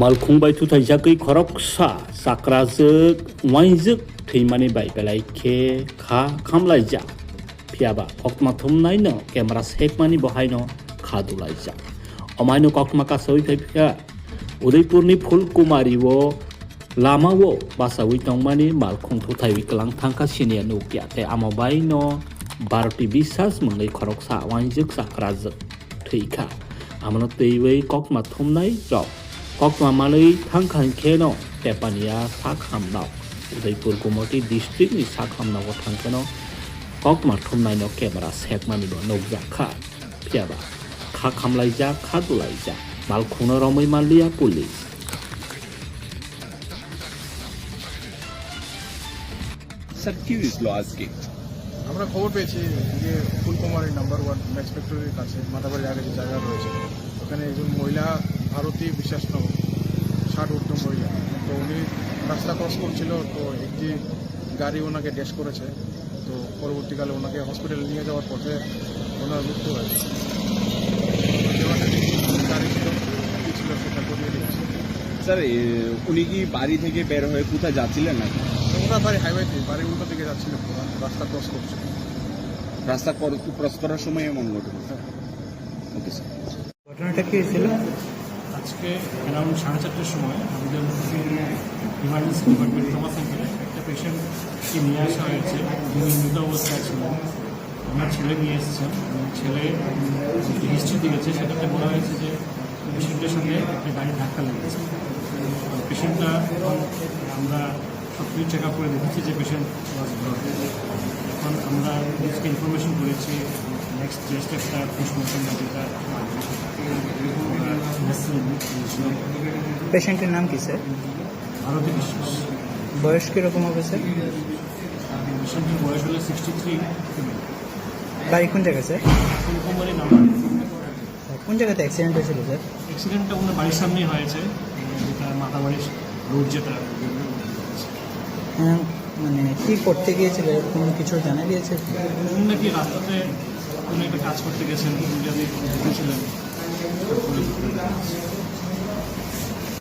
मालखुंबाय थुथायजाखै खरकसा साक्राजोक वाइजोक थैमानि बायबेलायखे खा खामलायजा फियाबा कक्मा थुमनायनो camera सेकमानि बहायनो खादुलायजा amino कक्मा कासै फैफिया उदयपुरनि फुलकुमारिवो लामावो बासावै तंमानि मालखुं थुथायवै Kalan थांखा सिनिया नुकिया ते आमाबायनो भारती बिसास मंगै खरकसा वाइजोक साक्राजोक थैखा आमनो तैवै कक्मा थुमनाय जब कक्मा मालै थांखांखेनो तेपानिया साखामनाव उदयपुर गुमटी डिस्ट्रिक्ट नि साखामनाव थांखेनो कक्मा थुमनायनो केमेरा सेकमानिबो नौजाखा फियाबा खा खामलायजा खा दुलायजा मालखुंनो रमै मालिया पुलिस স্যার কি হয়েছিল আজকে? আমরা খবর পেয়েছি যে ফুলকুমারী নাম্বার 1 ম্যাচ ফ্যাক্টরির কাছে মাথাবাড়ির আগে যে জায়গা রয়েছে ওখানে একজন মহিলা ভারতী বিশ্বাস নাম 60 ঊর্ধ্ব মহিলা, তো উনি রাস্তা ক্রস করছিল, তো একটি গাড়ি ওনাকে ড্যাশ করেছে। তো পরবর্তীকালে ওনাকে হসপিটালে নিয়ে যাওয়ার পথে ওনার মৃত্যু হয়েছে। গাড়ি ছিল কি ছিল সেটা করিয়ে দিয়েছে। স্যার উনি কি বাড়ি থেকে বের হয়ে কোথায় যাচ্ছিলেন নাকি? ওনার বাড়ি হাইওয়েতে, বাড়ি উল্টো দিকে যাচ্ছিল, রাস্তা ক্রস করছিল। রাস্তা ক্রস করার সময় এমন ঘটনা। Okay sir. ঘটনাটা কি হয়েছিল? আজকে অ্যারাউন্ড 4:30টার সময় আমাদের ইমার্জেন্সি ডিপার্টমেন্ট ট্রমা সেন্টারে একটা পেশেন্টকে নিয়ে আসা হয়েছে। যিনি মৃত অবস্থায় ছিলেন, আমার ছেলে নিয়ে এসেছেন এবং ছেলে হিস্ট্রি দিয়েছে, সেটাতে বলা হয়েছে যে পেশেন্টের সঙ্গে একটা গাড়ি ধাক্কা লেগেছে। পেশেন্টটা আমরা সব কিছু চেক আপ করে দেখেছি যে পেশেন্ট ওয়াজ ব্লড। এখন আমরা পুলিশকে ইনফরমেশন করেছি নেক্সট যে স্টেপটা পোস্টমর্টম বা যেটা পেশেন্টের নাম কি স্যার? ভারতী বিশ্বাস। বয়স কীরকম হবে স্যার? পেশেন্টের বয়স হলো 63। বাড়ি কোন জায়গায় স্যার? ফুলকুমারী নাম্বার। কোন জায়গাতে অ্যাক্সিডেন্ট হয়েছিল স্যার? অ্যাক্সিডেন্টটা ওনার বাড়ির সামনেই হয়েছে, যেটা মাতাবাড়ির রোড যেটা। হ্যাঁ, মানে কি করতে গিয়েছিল কোনো কিছু জানা গিয়েছে? উনি নাকি রাস্তাতে কোনো একটা কাজ করতে গেছেন, উনি যদি দেখেছিলেন।